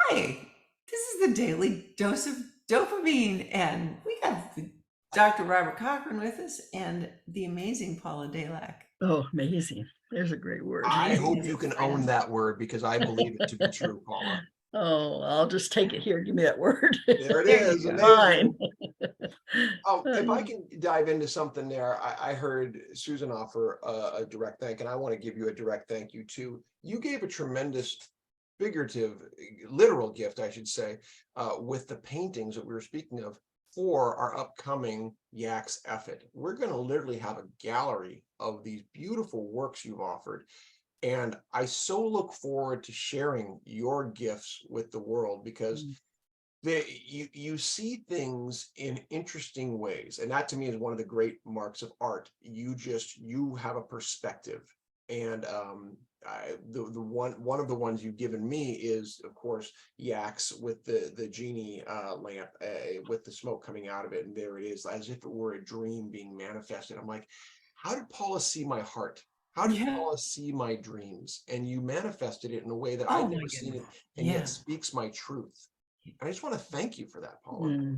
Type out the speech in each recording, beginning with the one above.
Hi, this is the daily dose of dopamine, and we got Dr. Robert Cochran with us and the amazing Paula Dalak. Oh, amazing. There's a great word. I Amazing hope as you a can own friend. that word because I believe it to be true, Paula. Oh, I'll just take it here. Give me that word. There it There you is. go. Fine. Amazing. If I can dive into something there, I heard Susan offer a direct thank, and I want to give you a direct thank you too. You gave a tremendous figurative, literal gift, I should say, with the paintings that we were speaking of for our upcoming YAX F. We're going to literally have a gallery of these beautiful works you've offered. And I so look forward to sharing your gifts with the world because you see things in interesting ways, and that to me is one of the great marks of art. You have a perspective, and the one of the ones you've given me is, of course, Yaks with the genie lamp with the smoke coming out of it, and there it is, as if it were a dream being manifested. I'm like, how did Paula see my heart? How did Yeah. Paula see my dreams? And you manifested it in a way that Oh I'd my never seen goodness. it, and Yeah. yet speaks my truth. I just want to thank you for that, Paula.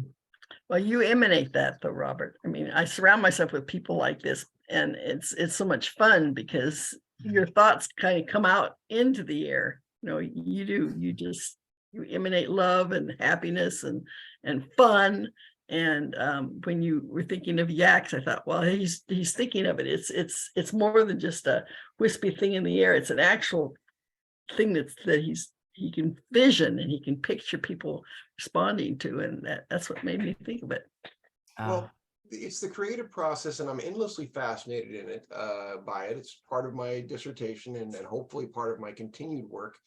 Well, you emanate that though, Robert. I mean, I surround myself with people like this, and it's so much fun because your thoughts kind of come out into the air. You do. You emanate love and happiness and fun. And when you were thinking of yaks, I thought, well, he's thinking of it. It's more than just a wispy thing in the air. It's an actual thing he can vision and he can picture people responding to, and that's what made me think of it. Well, it's the creative process, and I'm endlessly fascinated in it by it. It's part of my dissertation and hopefully part of my continued work.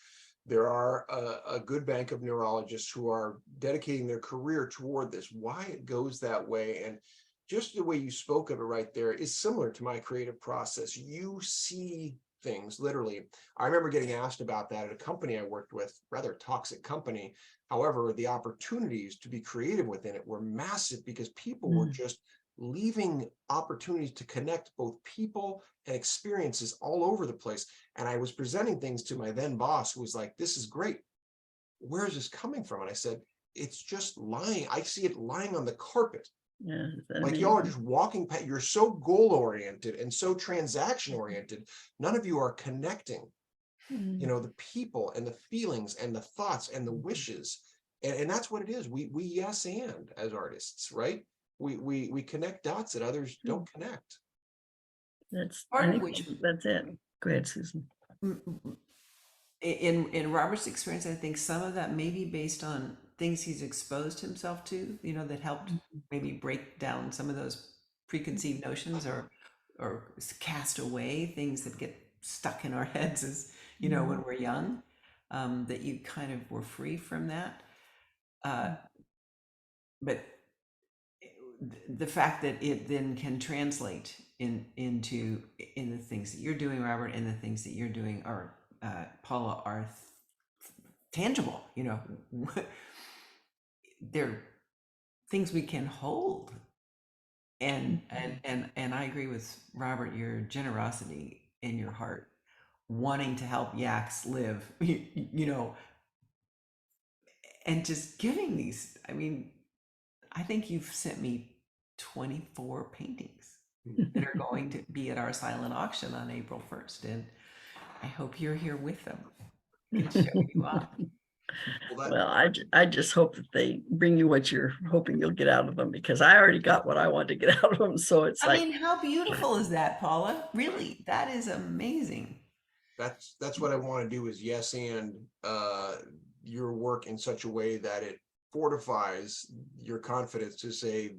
There are a good bank of neurologists who are dedicating their career toward this. Why it goes that way, and just the way you spoke of it right there, is similar to my creative process. You see things literally. I remember getting asked about that at a company I worked with, rather toxic company. However, the opportunities to be creative within it were massive because people were just leaving opportunities to connect both people and experiences all over the place. And I was presenting things to my then boss, who was like, this is great. Where is this coming from? And I said, it's just lying. I see it lying on the carpet. Yeah, Like y'all are just walking past. You're so goal oriented and so transaction oriented. None of you are connecting, the people and the feelings and the thoughts and the wishes. And that's what it is. We yes and as artists, right? We connect dots that others don't connect. Part of which, that's it. Go ahead, Susan. in Robert's experience, I think some of that may be based on things he's exposed himself to, that helped maybe break down some of those preconceived notions or cast away things that get stuck in our heads as when we're young, that you kind of were free from that. But the fact that it then can translate into the things that you're doing, Robert, and the things that you're doing are Paula, are tangible. They're things we can hold. And I agree with Robert, your generosity in your heart, wanting to help yaks live, and just giving these. I mean, I think you've sent me 24 paintings that are going to be at our silent auction on April 1st. And I hope you're here with them and show you off. Well, I just hope that they bring you what you're hoping you'll get out of them, because I already got what I wanted to get out of them. So it's I mean, how beautiful is that, Paula? Really, that is amazing. That's what I want to do, is yes and your work in such a way that it fortifies your confidence to say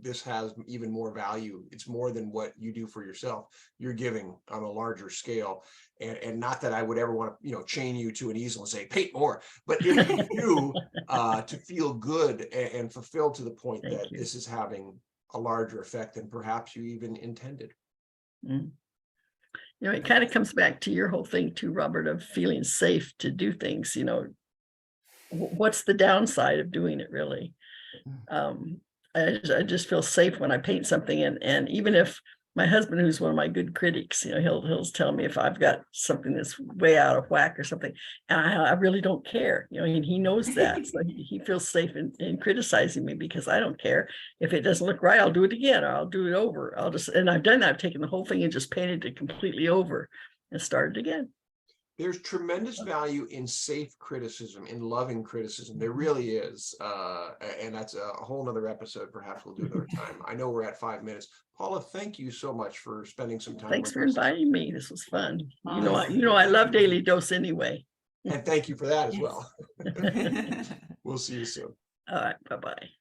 this has even more value. It's more than what you do for yourself. You're giving on a larger scale. And not that I would ever want to, chain you to an easel and say, paint more, but if you do, to feel good and fulfilled to the point that this is having a larger effect than perhaps you even intended. It kind of comes back to your whole thing too, Robert, of feeling safe to do things. What's the downside of doing it, really? I just feel safe when I paint something, and even if my husband, who's one of my good critics, he'll tell me if I've got something that's way out of whack or something, and I really don't care, and he knows that, so he feels safe in criticizing me because I don't care. If it doesn't look right, I'll do it again, or I'll do it over. And I've done that. I've taken the whole thing and just painted it completely over and started again. There's tremendous value in safe criticism, in loving criticism. There really is. And that's a whole nother episode. Perhaps we'll do another time. I know we're at 5 minutes. Paula, thank you so much for spending some time. Thanks with for us. inviting me. This was fun. Awesome. I love Daily Dose anyway. And thank you for that as Yes. well. We'll see you soon. All right. Bye-bye.